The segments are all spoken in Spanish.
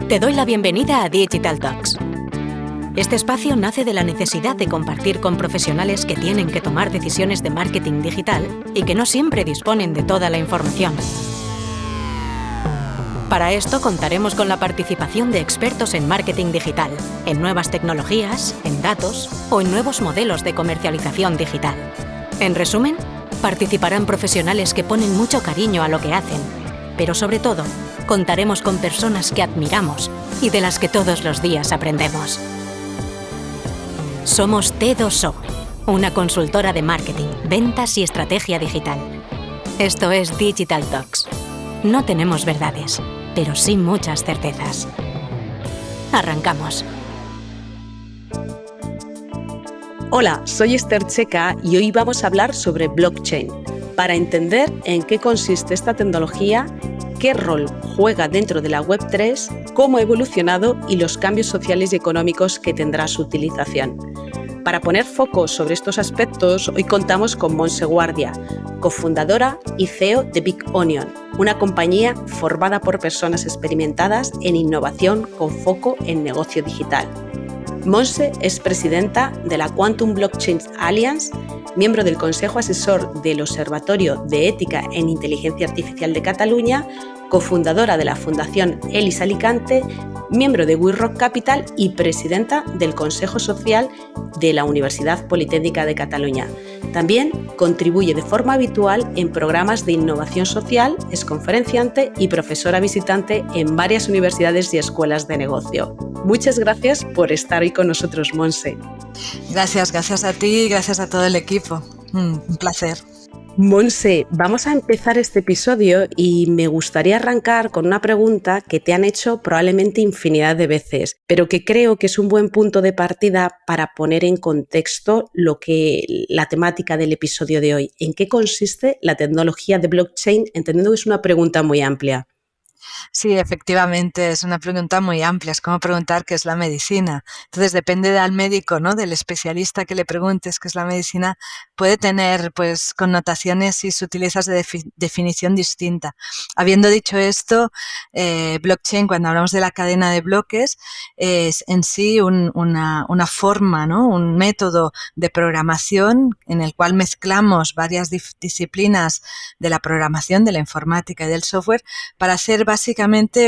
Te doy la bienvenida a Digital Talks. Este espacio nace de la necesidad de compartir con profesionales que tienen que tomar decisiones de marketing digital y que no siempre disponen de toda la información. Para esto contaremos con la participación de expertos en marketing digital, en nuevas tecnologías, en datos o en nuevos modelos de comercialización digital. En resumen, participarán profesionales que ponen mucho cariño a lo que hacen, pero sobre todo, contaremos con personas que admiramos y de las que todos los días aprendemos. Somos T2O, una consultora de marketing, ventas y estrategia digital. Esto es Digital Talks. No tenemos verdades, pero sí muchas certezas. Arrancamos. Hola, soy Esther Checa y hoy vamos a hablar sobre blockchain, para entender en qué consiste esta tecnología, qué rol juega dentro de la Web3, cómo ha evolucionado y los cambios sociales y económicos que tendrá su utilización. Para poner foco sobre estos aspectos, hoy contamos con Montse Guardia, cofundadora y CEO de Big Onion, una compañía formada por personas experimentadas en innovación con foco en negocio digital. Montse es presidenta de la Quantum Blockchain Alliance, miembro del Consejo Asesor del Observatorio de Ética en Inteligencia Artificial de Cataluña, cofundadora de la Fundación ELIS Alicante, miembro de We Rock Capital y presidenta del Consejo Social de la Universidad Politécnica de Cataluña. También contribuye de forma habitual en programas de innovación social, es conferenciante y profesora visitante en varias universidades y escuelas de negocio. Muchas gracias por estar hoy con nosotros, Montse. Gracias a ti y gracias a todo el equipo. Un placer. Montse, vamos a empezar este episodio y me gustaría arrancar con una pregunta que te han hecho probablemente infinidad de veces, pero que creo que es un buen punto de partida para poner en contexto la temática del episodio de hoy. ¿En qué consiste la tecnología de blockchain? Entendiendo que es una pregunta muy amplia. Sí, efectivamente, es una pregunta muy amplia, es como preguntar qué es la medicina. Entonces, depende del médico, ¿no? Del especialista que le preguntes qué es la medicina, puede tener pues connotaciones y sutilezas de definición distinta. Habiendo dicho esto, blockchain, cuando hablamos de la cadena de bloques, es en sí una forma, ¿no? Un método de programación en el cual mezclamos varias disciplinas de la programación, de la informática y del software para hacer básicamente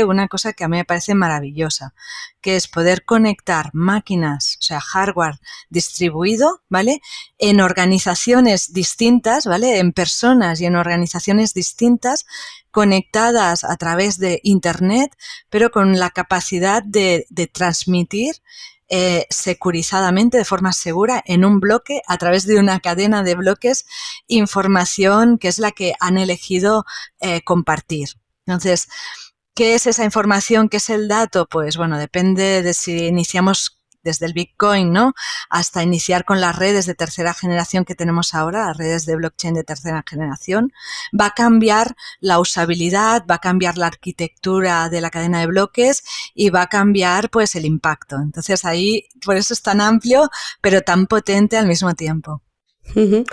una cosa que a mí me parece maravillosa, que es poder conectar máquinas, o sea, hardware distribuido, ¿vale? En organizaciones distintas, ¿vale? En personas y en organizaciones distintas, conectadas a través de Internet, pero con la capacidad de transmitir securizadamente, de forma segura, en un bloque, a través de una cadena de bloques, información que es la que han elegido compartir. Entonces, ¿qué es esa información? ¿Qué es el dato? Pues bueno, depende de si iniciamos desde el Bitcoin, ¿no? Hasta iniciar con las redes de tercera generación que tenemos ahora, las redes de blockchain de tercera generación. Va a cambiar la usabilidad, va a cambiar la arquitectura de la cadena de bloques y va a cambiar pues el impacto. Entonces ahí, por eso es tan amplio, pero tan potente al mismo tiempo. Uh-huh.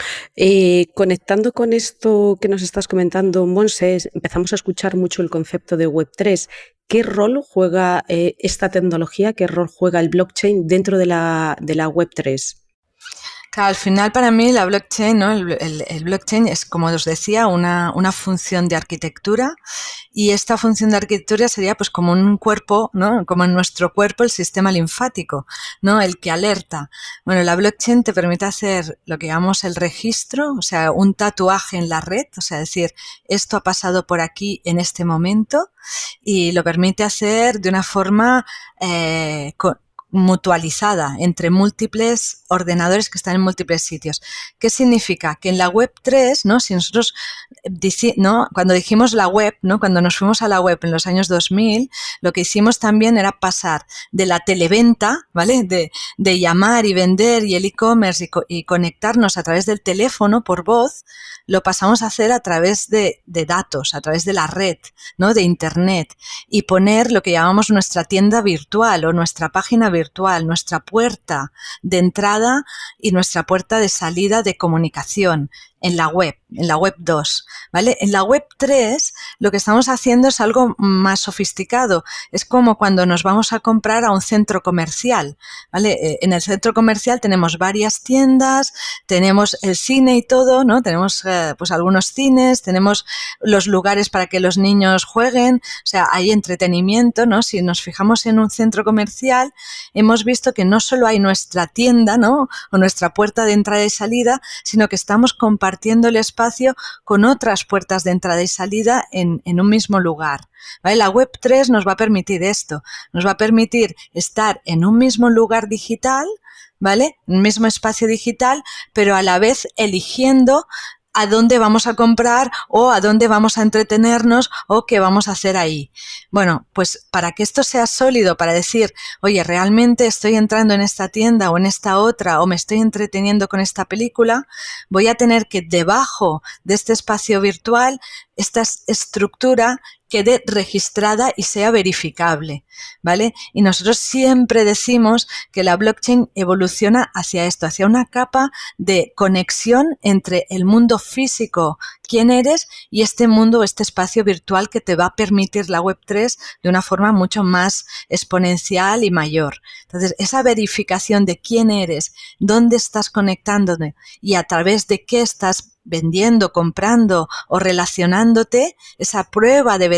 Conectando con esto que nos estás comentando, Montse, empezamos a escuchar mucho el concepto de Web3. ¿Qué rol juega esta tecnología, qué rol juega el blockchain dentro de la Web3? Claro, al final para mí la blockchain, ¿no? El blockchain es, como os decía, una función de arquitectura, y esta función de arquitectura sería pues como un cuerpo, ¿no? Como en nuestro cuerpo el sistema linfático, ¿no? El que alerta. Bueno, la blockchain te permite hacer lo que llamamos el registro, o sea, un tatuaje en la red, o sea, decir, esto ha pasado por aquí en este momento, y lo permite hacer de una forma mutualizada entre múltiples ordenadores que están en múltiples sitios. ¿Qué significa? Que en la Web3, ¿no? Si nosotros, ¿no? Cuando dijimos la web, ¿no? Cuando nos fuimos a la web en los años 2000, lo que hicimos también era pasar de la televenta, ¿vale? De llamar y vender y el e-commerce y conectarnos a través del teléfono por voz, lo pasamos a hacer a través de datos, a través de la red, ¿no? De Internet, y poner lo que llamamos nuestra tienda virtual o nuestra página virtual, nuestra puerta de entrada y nuestra puerta de salida de comunicación. en la web 2, ¿vale? En la web 3 lo que estamos haciendo es algo más sofisticado. Es como cuando nos vamos a comprar a un centro comercial, ¿vale? En el centro comercial tenemos varias tiendas, tenemos el cine y todo, ¿no? Tenemos pues algunos cines, tenemos los lugares para que los niños jueguen, o sea, hay entretenimiento, ¿no? Si nos fijamos en un centro comercial, hemos visto que no solo hay nuestra tienda, ¿no? O nuestra puerta de entrada y salida, sino que estamos compartiendo el espacio con otras puertas de entrada y salida en un mismo lugar, ¿vale? La web 3 nos va a permitir esto, nos va a permitir estar en un mismo lugar digital, ¿vale? Un mismo espacio digital, pero a la vez eligiendo a dónde vamos a comprar o a dónde vamos a entretenernos o qué vamos a hacer ahí. Bueno, pues para que esto sea sólido, para decir, oye, realmente estoy entrando en esta tienda o en esta otra o me estoy entreteniendo con esta película, voy a tener que debajo de este espacio virtual, esta estructura quede registrada y sea verificable, ¿vale? Y nosotros siempre decimos que la blockchain evoluciona hacia esto, hacia una capa de conexión entre el mundo físico, quién eres, y este mundo, este espacio virtual que te va a permitir la Web3 de una forma mucho más exponencial y mayor. Entonces, esa verificación de quién eres, dónde estás conectándote y a través de qué estás vendiendo, comprando o relacionándote, esa prueba de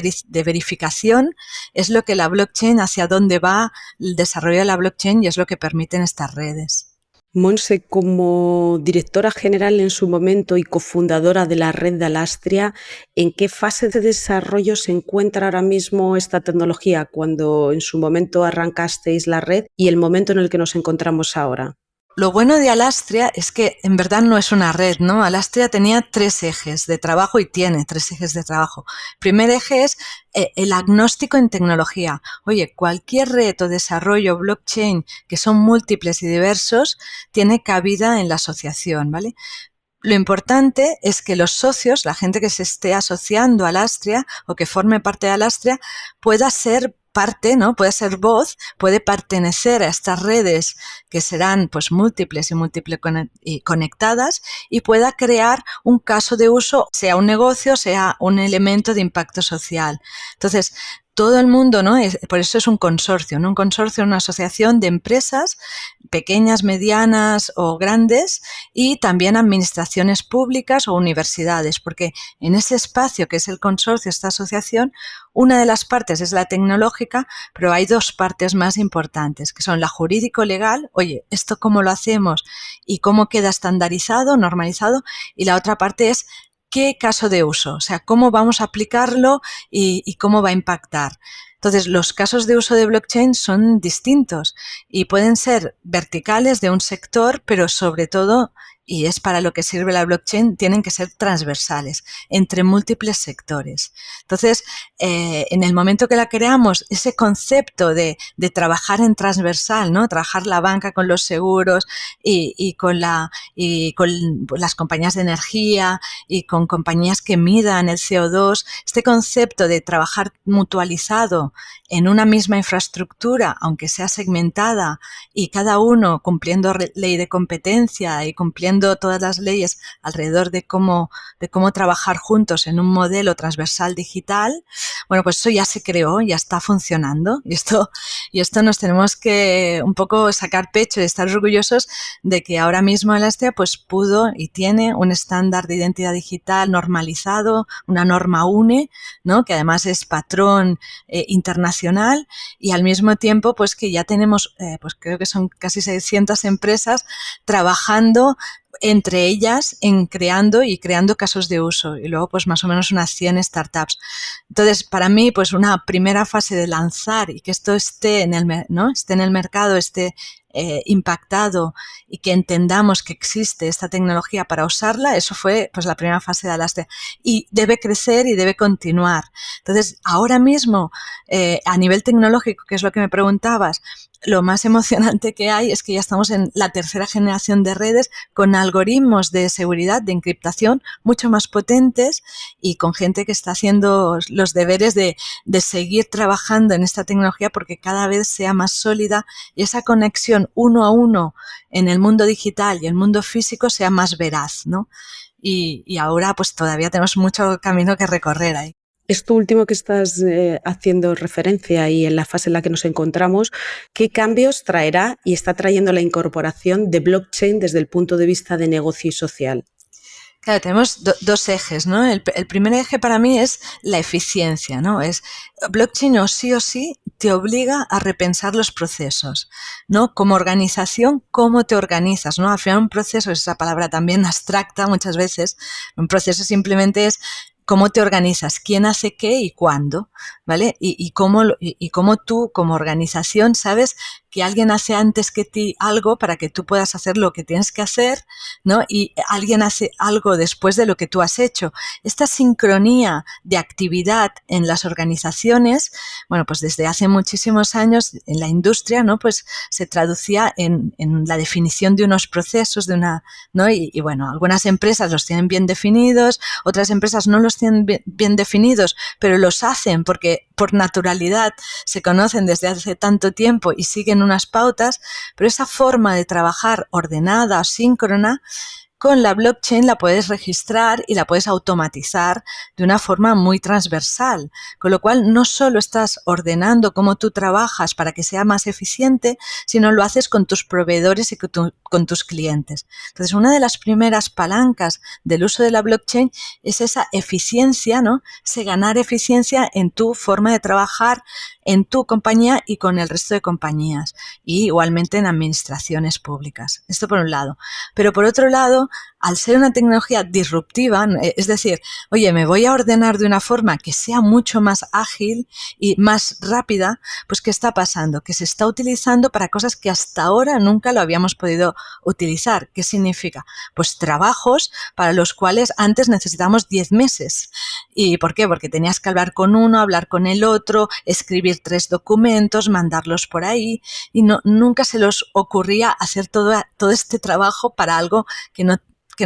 verificación es lo que la blockchain, hacia dónde va el desarrollo de la blockchain, y es lo que permiten estas redes. Monse, como directora general en su momento y cofundadora de la red de Alastria, ¿en qué fase de desarrollo se encuentra ahora mismo esta tecnología cuando en su momento arrancasteis la red y el momento en el que nos encontramos ahora? Lo bueno de Alastria es que en verdad no es una red, ¿no? Alastria tenía 3 ejes de trabajo y tiene 3 ejes de trabajo. El primer eje es el agnóstico en tecnología. Oye, cualquier reto, desarrollo, blockchain, que son múltiples y diversos, tiene cabida en la asociación, ¿vale? Lo importante es que los socios, la gente que se esté asociando a Alastria o que forme parte de Alastria, pueda ser parte, ¿no? Puede ser voz, puede pertenecer a estas redes que serán pues múltiples y conectadas, y pueda crear un caso de uso, sea un negocio, sea un elemento de impacto social. Entonces, todo el mundo, ¿no? Por eso es un consorcio, ¿no? Un consorcio, una asociación de empresas pequeñas, medianas o grandes, y también administraciones públicas o universidades, porque en ese espacio que es el consorcio, esta asociación, una de las partes es la tecnológica, pero hay 2 partes más importantes, que son la jurídico-legal, oye, ¿esto cómo lo hacemos y cómo queda estandarizado, normalizado? Y la otra parte es qué caso de uso, o sea, cómo vamos a aplicarlo y cómo va a impactar. Entonces, los casos de uso de blockchain son distintos y pueden ser verticales de un sector, pero sobre todo, y es para lo que sirve la blockchain, tienen que ser transversales entre múltiples sectores. Entonces, en el momento que la creamos, ese concepto de trabajar en transversal, ¿no? Trabajar la banca con los seguros y con las compañías de energía y con compañías que midan el CO2, este concepto de trabajar mutualizado en una misma infraestructura, aunque sea segmentada, y cada uno cumpliendo ley de competencia y cumpliendo todas las leyes alrededor de cómo trabajar juntos en un modelo transversal digital, bueno, pues eso ya se creó, ya está funcionando, y esto nos tenemos que un poco sacar pecho y estar orgullosos de que ahora mismo Alastria pues pudo y tiene un estándar de identidad digital normalizado, una norma UNE, ¿no? Que además es patrón internacional, y al mismo tiempo pues que ya tenemos, pues creo que son casi 600 empresas trabajando entre ellas en creando casos de uso, y luego pues más o menos unas 100 startups. Entonces, para mí, pues una primera fase de lanzar y que esto esté en el, ¿no? esté en el mercado, esté impactado, y que entendamos que existe esta tecnología para usarla, eso fue pues la primera fase de Alastria, y debe crecer y debe continuar. Entonces, ahora mismo, a nivel tecnológico, que es lo que me preguntabas, lo más emocionante que hay es que ya estamos en la 3ª generación de redes con algoritmos de seguridad, de encriptación mucho más potentes, y con gente que está haciendo los deberes de seguir trabajando en esta tecnología porque cada vez sea más sólida y esa conexión uno a uno en el mundo digital y el mundo físico sea más veraz, ¿no? y ahora pues todavía tenemos mucho camino que recorrer ahí. Esto último que estás haciendo referencia y en la fase en la que nos encontramos, ¿qué cambios traerá y está trayendo la incorporación de blockchain desde el punto de vista de negocio y social? Claro, tenemos dos ejes, ¿no? El primer eje para mí es la eficiencia, ¿no? Blockchain o sí te obliga a repensar los procesos, ¿no? Como organización, ¿cómo te organizas, no? Al final un proceso, esa palabra también abstracta muchas veces, un proceso simplemente es cómo te organizas, quién hace qué y cuándo, ¿vale? Y cómo tú, como organización, sabes que alguien hace antes que ti algo para que tú puedas hacer lo que tienes que hacer, ¿no? Y alguien hace algo después de lo que tú has hecho. Esta sincronía de actividad en las organizaciones, bueno, pues desde hace muchísimos años en la industria, ¿no? Pues se traducía en la definición de unos procesos, ¿no? Y bueno, algunas empresas los tienen bien definidos, otras empresas no los tienen bien definidos, pero los hacen porque por naturalidad se conocen desde hace tanto tiempo y siguen unas pautas, pero esa forma de trabajar ordenada o síncrona, con la blockchain la puedes registrar y la puedes automatizar de una forma muy transversal, con lo cual no solo estás ordenando cómo tú trabajas para que sea más eficiente, sino lo haces con tus proveedores y con tus clientes. Entonces, una de las primeras palancas del uso de la blockchain es esa eficiencia, ¿no? Ese ganar eficiencia en tu forma de trabajar, en tu compañía y con el resto de compañías, y igualmente en administraciones públicas. Esto por un lado. Pero por otro lado, al ser una tecnología disruptiva, es decir, oye, me voy a ordenar de una forma que sea mucho más ágil y más rápida, pues ¿qué está pasando? Que se está utilizando para cosas que hasta ahora nunca lo habíamos podido utilizar. ¿Qué significa? Pues trabajos para los cuales antes necesitábamos 10 meses. ¿Y por qué? Porque tenías que hablar con uno, hablar con el otro, escribir 3 documentos, mandarlos por ahí, y nunca se les ocurría hacer todo este trabajo para algo que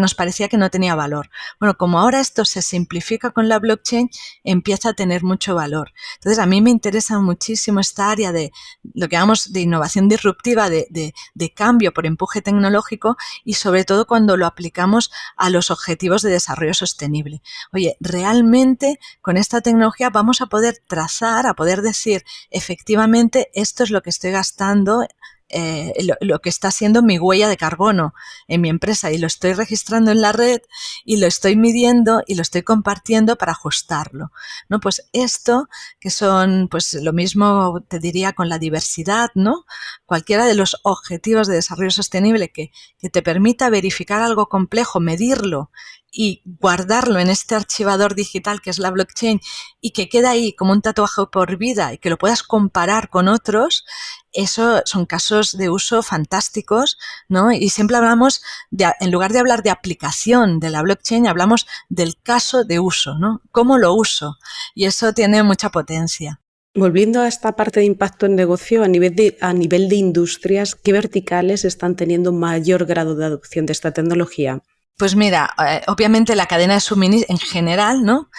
nos parecía que no tenía valor. Bueno, como ahora esto se simplifica con la blockchain, empieza a tener mucho valor. Entonces, a mí me interesa muchísimo esta área de lo que llamamos de innovación disruptiva, de cambio por empuje tecnológico, y sobre todo cuando lo aplicamos a los objetivos de desarrollo sostenible. Oye, realmente con esta tecnología vamos a poder trazar, a poder decir, efectivamente, esto es lo que estoy gastando, lo que está siendo mi huella de carbono en mi empresa, y lo estoy registrando en la red y lo estoy midiendo y lo estoy compartiendo para ajustarlo, ¿no? Pues esto, que son, pues lo mismo te diría con la diversidad, ¿no? Cualquiera de los objetivos de desarrollo sostenible que te permita verificar algo complejo, medirlo y guardarlo en este archivador digital que es la blockchain, y que queda ahí como un tatuaje por vida y que lo puedas comparar con otros, eso son casos de uso fantásticos, ¿no? Y siempre hablamos, en lugar de hablar de aplicación de la blockchain, hablamos del caso de uso, ¿no? ¿Cómo lo uso? Y eso tiene mucha potencia. Volviendo a esta parte de impacto en negocio, a nivel de industrias, ¿qué verticales están teniendo mayor grado de adopción de esta tecnología? Pues mira, obviamente la cadena de suministro en general, ¿no?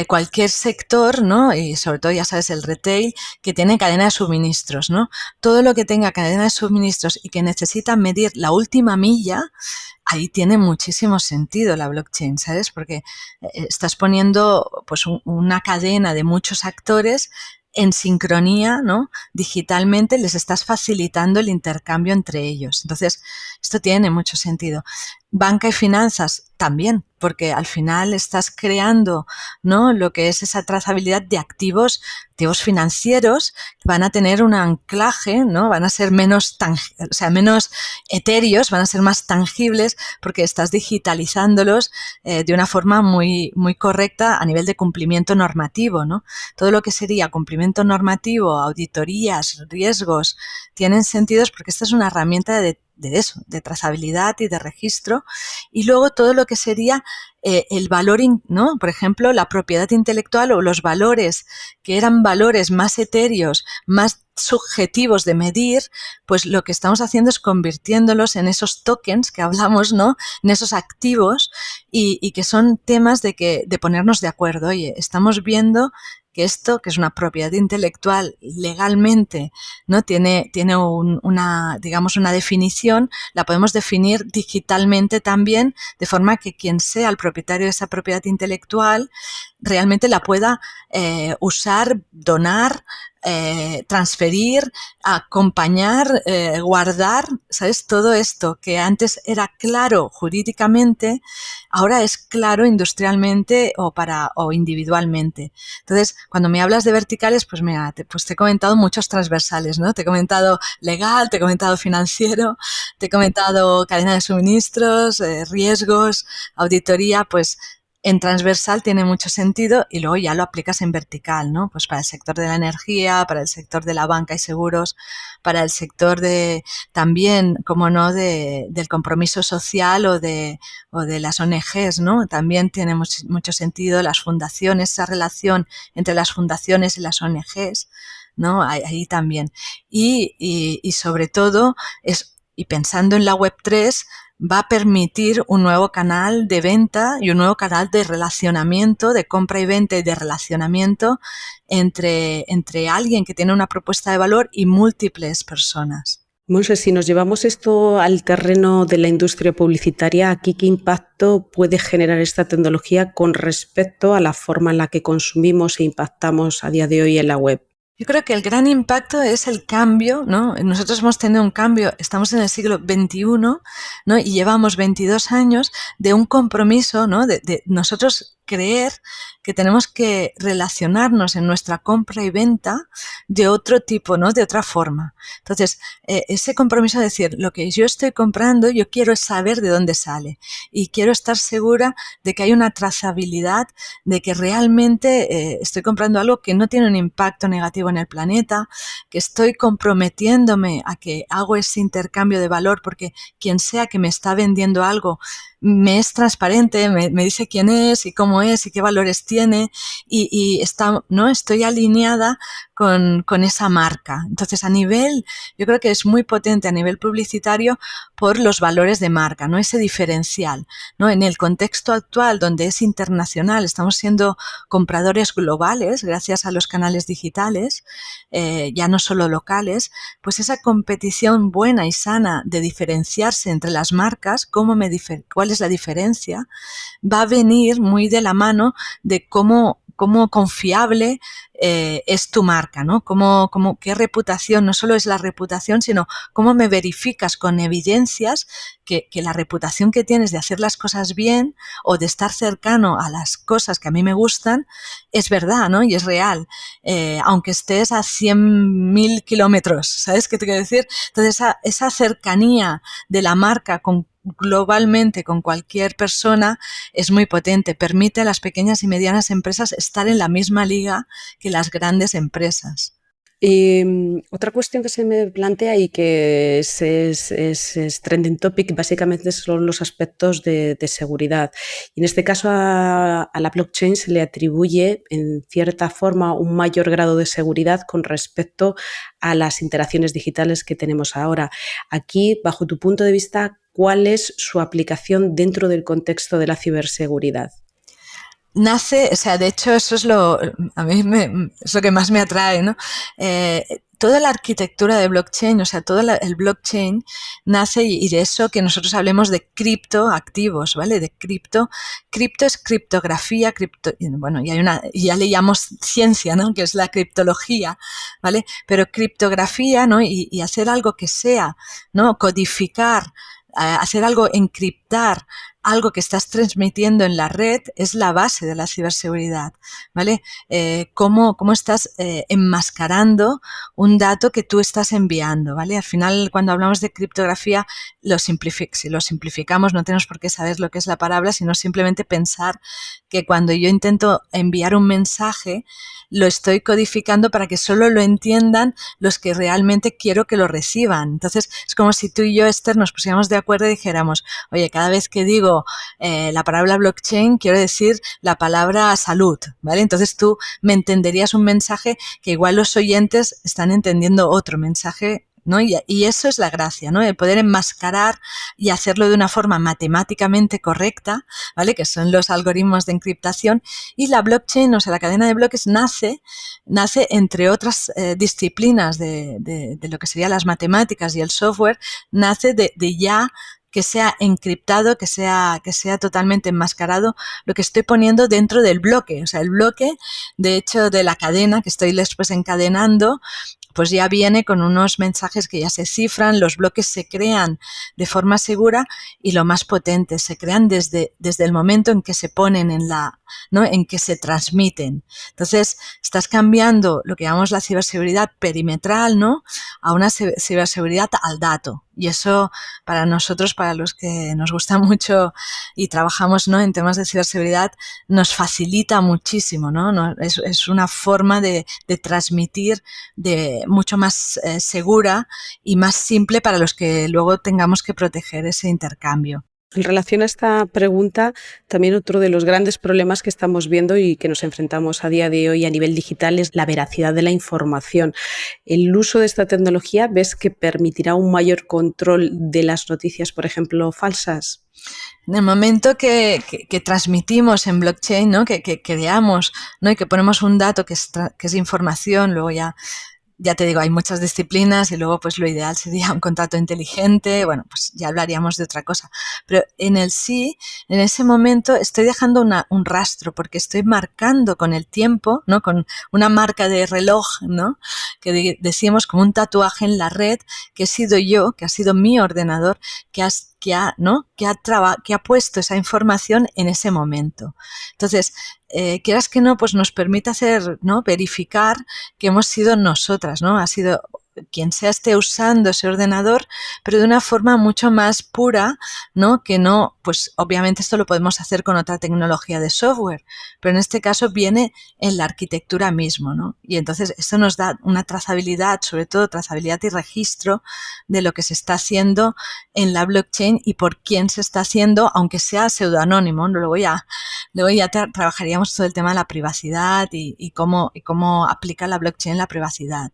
Cualquier sector, ¿no? Y sobre todo, ya sabes, el retail, que tiene cadena de suministros, ¿no? Todo lo que tenga cadena de suministros y que necesita medir la última milla, ahí tiene muchísimo sentido la blockchain, ¿sabes? Porque estás poniendo pues una cadena de muchos actores en sincronía, ¿no? Digitalmente, les estás facilitando el intercambio entre ellos. Entonces, esto tiene mucho sentido. Banca y finanzas también, porque al final estás creando, ¿no? Lo que es esa trazabilidad de activos financieros que van a tener un anclaje, ¿no? Van a ser menos etéreos, van a ser más tangibles, porque estás digitalizándolos de una forma muy, muy correcta a nivel de cumplimiento normativo, ¿no? Todo lo que sería cumplimiento normativo, auditorías, riesgos, tienen sentidos porque esta es una herramienta de trazabilidad y de registro. Y luego todo lo que sería el valor, ¿no? Por ejemplo, la propiedad intelectual o los valores que eran valores más etéreos, más subjetivos de medir, pues lo que estamos haciendo es convirtiéndolos en esos tokens que hablamos, ¿no? En esos activos, y que son temas de ponernos de acuerdo. Oye, estamos viendo que esto, que es una propiedad intelectual legalmente, ¿no? Tiene una, digamos, una definición, la podemos definir digitalmente también, de forma que quien sea el propietario de esa propiedad intelectual realmente la pueda usar, donar, transferir, acompañar, guardar, ¿sabes? Todo esto que antes era claro jurídicamente, ahora es claro industrialmente o individualmente. Entonces, cuando me hablas de verticales, pues mira, pues te he comentado muchos transversales, ¿no? Te he comentado legal, te he comentado financiero, te he comentado cadena de suministros, riesgos, auditoría, pues en transversal tiene mucho sentido y luego ya lo aplicas en vertical, ¿no? Pues para el sector de la energía, para el sector de la banca y seguros, para el sector de también, como no, del compromiso social o de las ONGs, ¿no? También tiene mucho sentido las fundaciones, esa relación entre las fundaciones y las ONGs, ¿no? Ahí también. Y sobre todo, y pensando en la Web3, va a permitir un nuevo canal de venta y un nuevo canal de relacionamiento, de compra y venta y de relacionamiento entre alguien que tiene una propuesta de valor y múltiples personas. Monse, si nos llevamos esto al terreno de la industria publicitaria, ¿aquí qué impacto puede generar esta tecnología con respecto a la forma en la que consumimos e impactamos a día de hoy en la web? Yo creo que el gran impacto es el cambio, ¿no? Nosotros hemos tenido un cambio, estamos en el siglo XXI, ¿no? Y llevamos 22 años de un compromiso, ¿no? De nosotros creer que tenemos que relacionarnos en nuestra compra y venta de otro tipo, ¿no? De otra forma. Entonces, ese compromiso de decir, lo que yo estoy comprando, yo quiero saber de dónde sale y quiero estar segura de que hay una trazabilidad, de que realmente estoy comprando algo que no tiene un impacto negativo en el planeta, que estoy comprometiéndome a que hago ese intercambio de valor porque quien sea que me está vendiendo algo me es transparente, me dice quién es y cómo es y qué valores tiene y ¿no? Estoy alineada con esa marca. Entonces, yo creo que es muy potente a nivel publicitario por los valores de marca, ¿no? Ese diferencial, ¿no? En el contexto actual donde es internacional, estamos siendo compradores globales gracias a los canales digitales, ya no solo locales, pues esa competición buena y sana de diferenciarse entre las marcas, cuál es la diferencia, va a venir muy de la mano de cómo confiable es tu marca, ¿no? Qué reputación, no solo es la reputación, sino cómo me verificas con evidencias que la reputación que tienes de hacer las cosas bien o de estar cercano a las cosas que a mí me gustan es verdad, ¿no? Y es real, aunque estés a 100.000 kilómetros, ¿sabes qué te quiero decir? Entonces esa cercanía de la marca globalmente con cualquier persona es muy potente, permite a las pequeñas y medianas empresas estar en la misma liga que las grandes empresas. Otra cuestión que se me plantea y que es trending topic básicamente son los aspectos de seguridad. Y en este caso a la blockchain se le atribuye en cierta forma un mayor grado de seguridad con respecto a las interacciones digitales que tenemos ahora. Aquí, bajo tu punto de vista, ¿cuál es su aplicación dentro del contexto de la ciberseguridad? De hecho, eso es lo que más me atrae, ¿no? Toda la arquitectura de blockchain, o sea, todo el blockchain nace y de eso que nosotros hablemos de criptoactivos, ¿vale? De cripto es criptografía, bueno, y ya le llamamos ciencia, ¿no? Que es la criptología, ¿vale? Pero criptografía, ¿no? Y hacer algo que sea, ¿no? Codificar, hacer algo, encriptar algo que estás transmitiendo en la red es la base de la ciberseguridad, ¿vale? Cómo estás enmascarando un dato que tú estás enviando, ¿vale? Al final, cuando hablamos de criptografía, si lo simplificamos, no tenemos por qué saber lo que es la palabra, sino simplemente pensar que cuando yo intento enviar un mensaje, lo estoy codificando para que solo lo entiendan los que realmente quiero que lo reciban. Entonces, es como si tú y yo, Esther, nos pusiéramos de acuerdo y dijéramos, oye, cada vez que digo la palabra blockchain, quiero decir la palabra salud, ¿vale? Entonces tú me entenderías un mensaje que igual los oyentes están entendiendo otro mensaje ¿no? Y eso es la gracia, ¿no? El poder enmascarar y hacerlo de una forma matemáticamente correcta, ¿vale? Que son los algoritmos de encriptación. Y la blockchain, o sea, la cadena de bloques nace entre otras disciplinas de lo que serían las matemáticas y el software, nace de ya que sea encriptado, que sea totalmente enmascarado lo que estoy poniendo dentro del bloque. O sea, el bloque, de hecho, de la cadena que estoy después encadenando, pues ya viene con unos mensajes que ya se cifran, los bloques se crean de forma segura y lo más potente, se crean desde el momento en que se ponen ¿no? En que se transmiten. Entonces, estás cambiando lo que llamamos la ciberseguridad perimetral, ¿no? A una ciberseguridad al dato. Y eso, para nosotros, para los que nos gusta mucho y trabajamos, ¿no? En temas de ciberseguridad, nos facilita muchísimo, ¿no? Es una forma de transmitir mucho más segura y más simple para los que luego tengamos que proteger ese intercambio. En relación a esta pregunta, también otro de los grandes problemas que estamos viendo y que nos enfrentamos a día de hoy a nivel digital es la veracidad de la información. ¿El uso de esta tecnología ves que permitirá un mayor control de las noticias, por ejemplo, falsas? En el momento que transmitimos en blockchain, ¿no? Que creamos, ¿no? Y que ponemos un dato que es información, luego ya te digo, hay muchas disciplinas y luego pues lo ideal sería un contrato inteligente, bueno, pues ya hablaríamos de otra cosa. Pero en ese momento estoy dejando un rastro porque estoy marcando con el tiempo, ¿no? Con una marca de reloj, ¿no? Que decimos como un tatuaje en la red, que he sido yo, que ha sido mi ordenador, que ha puesto esa información en ese momento. Entonces, quieras que no, pues nos permite hacer, ¿no? Verificar que hemos sido nosotras, ¿no? Ha sido quien sea esté usando ese ordenador, pero de una forma mucho más pura, ¿no? Que no, pues obviamente esto lo podemos hacer con otra tecnología de software, pero en este caso viene en la arquitectura mismo, ¿no? Y entonces esto nos da una trazabilidad, sobre todo trazabilidad y registro de lo que se está haciendo en la blockchain y por quién se está haciendo, aunque sea pseudoanónimo. Luego ya trabajaríamos todo el tema de la privacidad y cómo aplica la blockchain la privacidad.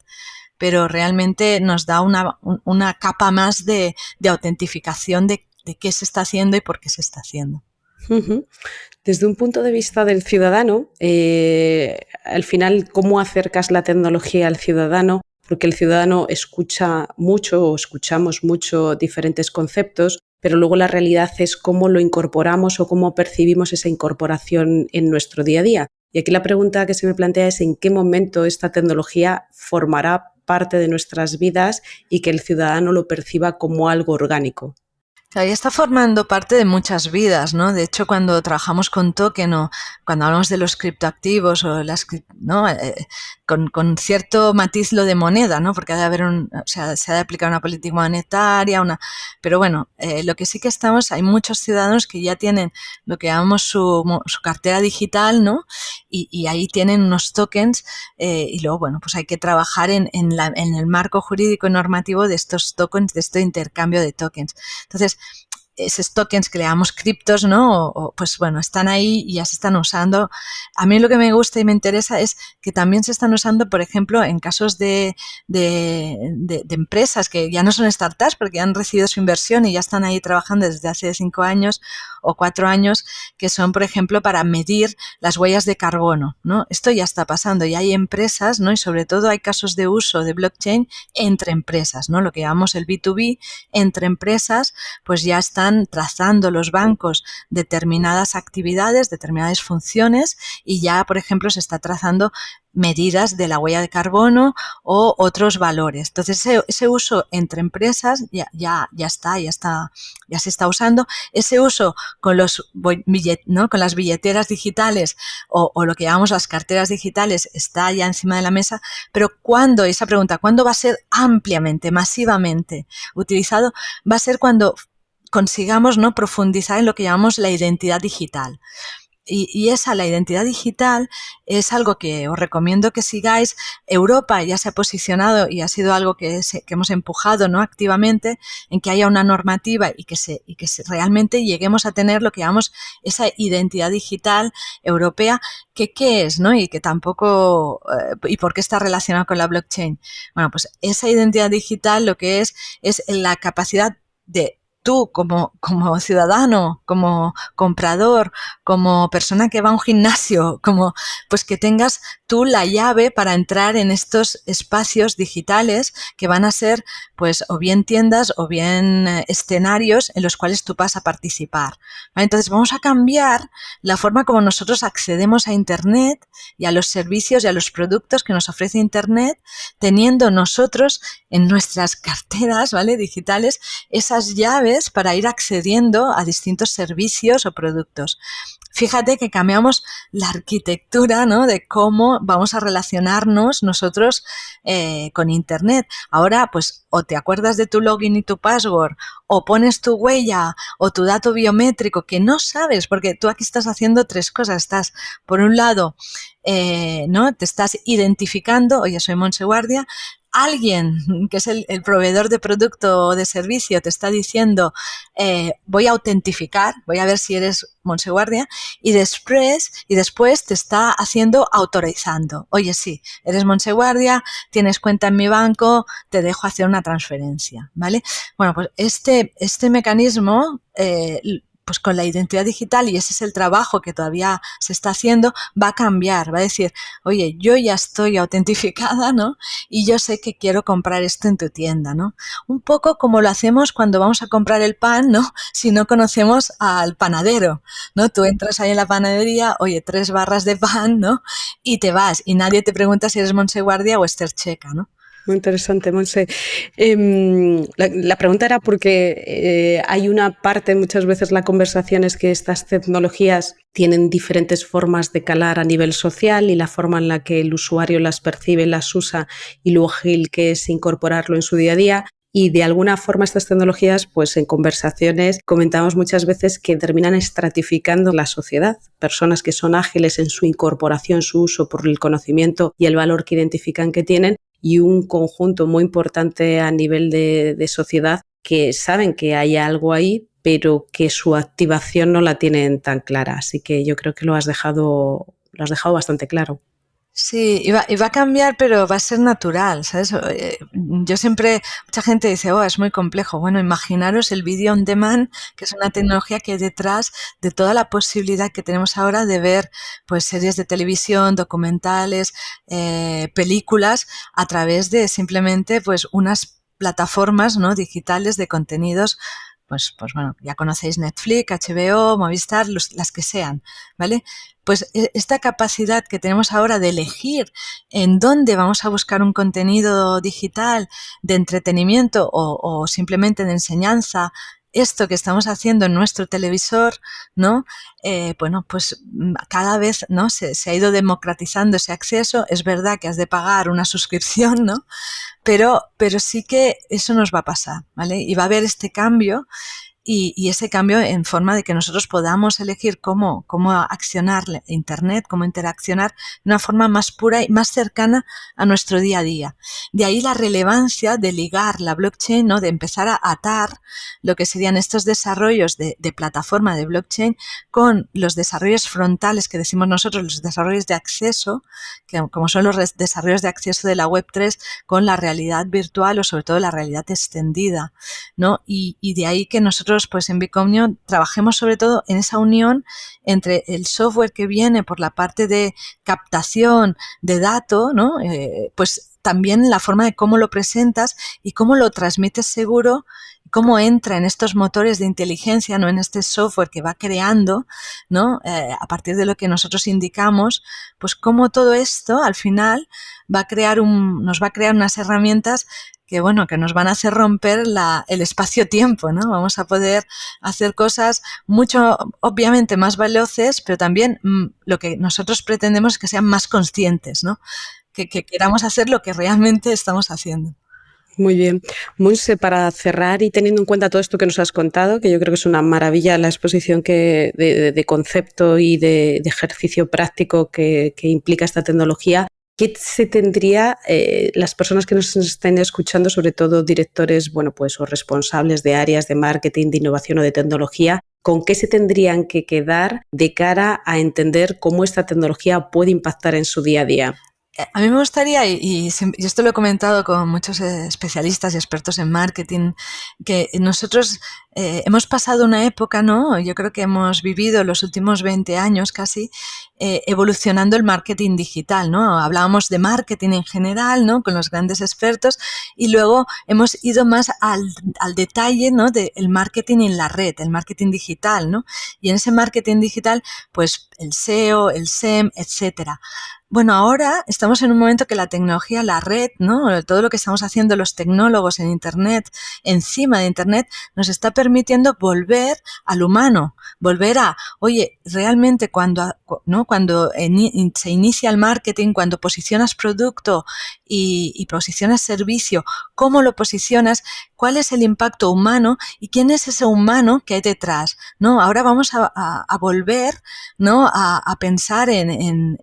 Pero realmente nos da una capa más de autentificación de qué se está haciendo y por qué se está haciendo. Uh-huh. Desde un punto de vista del ciudadano, al final, ¿cómo acercas la tecnología al ciudadano? Porque el ciudadano escucha mucho o escuchamos mucho diferentes conceptos, pero luego la realidad es cómo lo incorporamos o cómo percibimos esa incorporación en nuestro día a día. Y aquí la pregunta que se me plantea es en qué momento esta tecnología formará parte de nuestras vidas y que el ciudadano lo perciba como algo orgánico. Claro, ya está formando parte de muchas vidas, ¿no? De hecho, cuando trabajamos con token o cuando hablamos de los criptoactivos o ¿no? Con cierto matiz lo de moneda, ¿no? Porque ha de haber se ha de aplicar una política monetaria, pero bueno, lo que sí que hay muchos ciudadanos que ya tienen lo que llamamos su cartera digital, ¿no? Y ahí tienen unos tokens y luego, bueno, pues hay que trabajar en el marco jurídico y normativo de estos tokens, de este intercambio de tokens. Entonces, esos tokens que le llamamos criptos, ¿no? Pues bueno, están ahí y ya se están usando. A mí lo que me gusta y me interesa es que también se están usando, por ejemplo, en casos de empresas que ya no son startups porque ya han recibido su inversión y ya están ahí trabajando desde hace 5 años o 4 años, que son, por ejemplo, para medir las huellas de carbono, ¿no? Esto ya está pasando y hay empresas, ¿no? Y sobre todo hay casos de uso de blockchain entre empresas, ¿no? Lo que llamamos el B2B, entre empresas, pues ya están trazando los bancos determinadas actividades, determinadas funciones y ya, por ejemplo, se está trazando medidas de la huella de carbono o otros valores. Entonces, ese uso entre empresas ya se está usando. Ese uso con con las billeteras digitales o lo que llamamos las carteras digitales está ya encima de la mesa, pero ¿cuándo va a ser ampliamente, masivamente utilizado? Va a ser cuando consigamos, ¿no?, profundizar en lo que llamamos la identidad digital. Y esa, la identidad digital, es algo que os recomiendo que sigáis. Europa ya se ha posicionado y ha sido algo que hemos empujado, ¿no?, activamente, en que haya una normativa y que realmente lleguemos a tener lo que llamamos esa identidad digital europea, que qué es, ¿no? Y que tampoco, y por qué está relacionado con la blockchain. Bueno, pues esa identidad digital lo que es la capacidad de tú como ciudadano, como comprador, como persona que va a un gimnasio, como pues que tengas tú la llave para entrar en estos espacios digitales que van a ser pues o bien tiendas o bien escenarios en los cuales tú vas a participar. ¿Vale? Entonces vamos a cambiar la forma como nosotros accedemos a Internet y a los servicios y a los productos que nos ofrece Internet, teniendo nosotros en nuestras carteras, ¿vale?, digitales, esas llaves para ir accediendo a distintos servicios o productos. Fíjate que cambiamos la arquitectura, ¿no?, de cómo vamos a relacionarnos nosotros con Internet. Ahora, pues, o te acuerdas de tu login y tu password, o pones tu huella o tu dato biométrico que no sabes, porque tú aquí estás haciendo tres cosas. Estás, por un lado, ¿no?, te estás identificando, oye, soy Montse Guardia. Alguien que es el proveedor de producto o de servicio te está diciendo voy a autentificar, voy a ver si eres Montse Guardia, y después te está haciendo autorizando. Oye, sí, eres Montse Guardia, tienes cuenta en mi banco, te dejo hacer una transferencia, ¿vale? Bueno, pues este mecanismo pues con la identidad digital, y ese es el trabajo que todavía se está haciendo, va a cambiar, va a decir, oye, yo ya estoy autentificada, ¿no?, y yo sé que quiero comprar esto en tu tienda, ¿no? Un poco como lo hacemos cuando vamos a comprar el pan, ¿no?, si no conocemos al panadero, ¿no? Tú entras ahí en la panadería, oye, 3 barras de pan, ¿no?, y te vas, y nadie te pregunta si eres Montse Guardia o Esther Checa, ¿no? Muy interesante, Monse. La pregunta era porque hay una parte, muchas veces la conversación es que estas tecnologías tienen diferentes formas de calar a nivel social y la forma en la que el usuario las percibe, las usa y lo ágil que es incorporarlo en su día a día. Y de alguna forma estas tecnologías, pues en conversaciones comentamos muchas veces que terminan estratificando la sociedad. Personas que son ágiles en su incorporación, su uso por el conocimiento y el valor que identifican que tienen, y un conjunto muy importante a nivel de sociedad que saben que hay algo ahí, pero que su activación no la tienen tan clara. Así que yo creo que lo has dejado bastante claro. Sí, y va a cambiar, pero va a ser natural, ¿sabes? Yo siempre, mucha gente dice, oh, es muy complejo. Bueno, imaginaros el video on demand, que es una tecnología que hay detrás de toda la posibilidad que tenemos ahora de ver, pues, series de televisión, documentales, películas, a través de simplemente, pues, unas plataformas, ¿no?, digitales de contenidos. Pues bueno, ya conocéis Netflix, HBO, Movistar, las que sean, ¿vale? Pues esta capacidad que tenemos ahora de elegir en dónde vamos a buscar un contenido digital de entretenimiento o simplemente de enseñanza, esto que estamos haciendo en nuestro televisor, ¿no? Bueno, pues cada vez, ¿no?, se ha ido democratizando ese acceso. Es verdad que has de pagar una suscripción, ¿no? Pero sí que eso nos va a pasar, ¿vale? Y va a haber este cambio. Y ese cambio en forma de que nosotros podamos elegir cómo accionar Internet, cómo interaccionar de una forma más pura y más cercana a nuestro día a día. De ahí la relevancia de ligar la blockchain, ¿no?, de empezar a atar lo que serían estos desarrollos de plataforma de blockchain con los desarrollos frontales que decimos nosotros, los desarrollos de acceso, que como son los desarrollos de acceso de la Web3 con la realidad virtual o sobre todo la realidad extendida, ¿no? Y de ahí que nosotros pues en Bicomnio trabajemos sobre todo en esa unión entre el software que viene por la parte de captación de datos, ¿no? Pues también la forma de cómo lo presentas y cómo lo transmites seguro, cómo entra en estos motores de inteligencia, ¿no?, en este software que va creando, ¿no?, a partir de lo que nosotros indicamos, pues cómo todo esto al final nos va a crear unas herramientas que, bueno, que nos van a hacer romper el espacio-tiempo, ¿no? Vamos a poder hacer cosas mucho, obviamente, más veloces, pero también lo que nosotros pretendemos es que sean más conscientes, ¿no? Que queramos hacer lo que realmente estamos haciendo. Muy bien. Monse, para cerrar y teniendo en cuenta todo esto que nos has contado, que yo creo que es una maravilla la exposición de concepto y de ejercicio práctico que implica esta tecnología, ¿qué se tendría las personas que nos estén escuchando, sobre todo directores, bueno, pues o responsables de áreas de marketing, de innovación o de tecnología, con qué se tendrían que quedar de cara a entender cómo esta tecnología puede impactar en su día a día? A mí me gustaría, y esto lo he comentado con muchos especialistas y expertos en marketing, que nosotros hemos pasado una época, ¿no? Yo creo que hemos vivido los últimos 20 años casi evolucionando el marketing digital, ¿no? Hablábamos de marketing en general, ¿no? Con los grandes expertos, y luego hemos ido más al detalle, ¿no? Del marketing en la red, el marketing digital, ¿no? Y en ese marketing digital, pues el SEO, el SEM, etcétera. Bueno, ahora estamos en un momento que la tecnología, la red, ¿no? Todo lo que estamos haciendo los tecnólogos en Internet, encima de Internet, nos está permitiendo volver al humano, volver a, oye, realmente cuando se inicia el marketing, cuando posicionas producto y posicionas servicio, ¿cómo lo posicionas? ¿Cuál es el impacto humano? ¿Y quién es ese humano que hay detrás? ¿No? Ahora vamos a volver, ¿no? a pensar en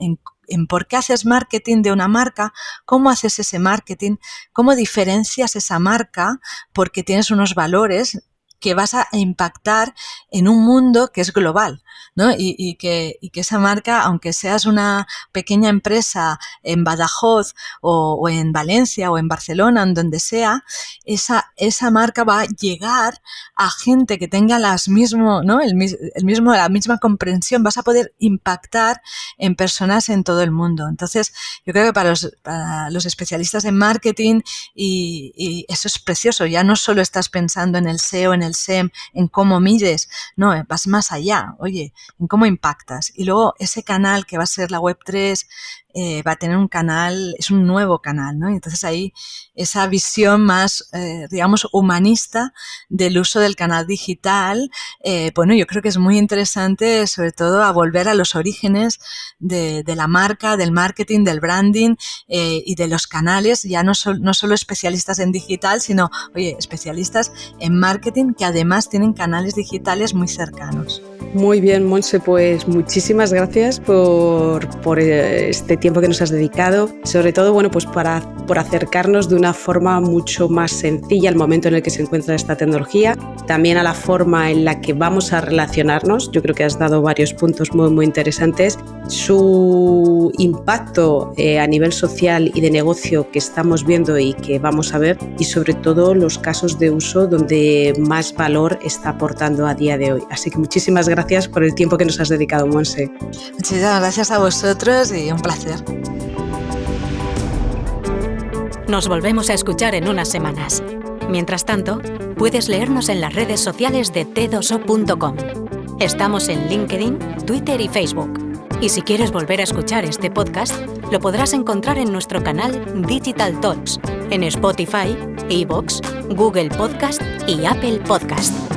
por qué haces marketing de una marca, cómo haces ese marketing, cómo diferencias esa marca, porque tienes unos valores que vas a impactar en un mundo que es global, ¿no? Y que esa marca, aunque seas una pequeña empresa en Badajoz o en Valencia o en Barcelona, en donde sea, esa marca va a llegar a gente que tenga la misma comprensión, vas a poder impactar en personas en todo el mundo. Entonces, yo creo que para los especialistas en marketing, y eso es precioso, ya no solo estás pensando en el SEO, en el SEM, en cómo mides, no, vas más allá, oye, en cómo impactas. Y luego ese canal que va a ser la Web3 va a tener un canal, es un nuevo canal, ¿no? Y entonces ahí esa visión más, digamos, humanista del uso del canal digital, bueno, yo creo que es muy interesante, sobre todo a volver a los orígenes de la marca, del marketing, del branding y de los canales, ya no solo especialistas en digital, sino, oye, especialistas en marketing que además tienen canales digitales muy cercanos. Muy bien, Monse, pues muchísimas gracias por este tiempo que nos has dedicado, sobre todo, bueno, pues por acercarnos de una forma mucho más sencilla al momento en el que se encuentra esta tecnología, también a la forma en la que vamos a relacionarnos. Yo creo que has dado varios puntos muy, muy interesantes. Su impacto a nivel social y de negocio que estamos viendo y que vamos a ver, y sobre todo los casos de uso donde más valor está aportando a día de hoy. Así que muchísimas gracias por el tiempo que nos has dedicado, Monse. Muchísimas gracias a vosotros y un placer. Nos volvemos a escuchar en unas semanas. Mientras tanto, puedes leernos en las redes sociales de t2o.com. Estamos en LinkedIn, Twitter y Facebook. Y si quieres volver a escuchar este podcast, lo podrás encontrar en nuestro canal Digital Talks, en Spotify, iVoox, Google Podcast y Apple Podcast.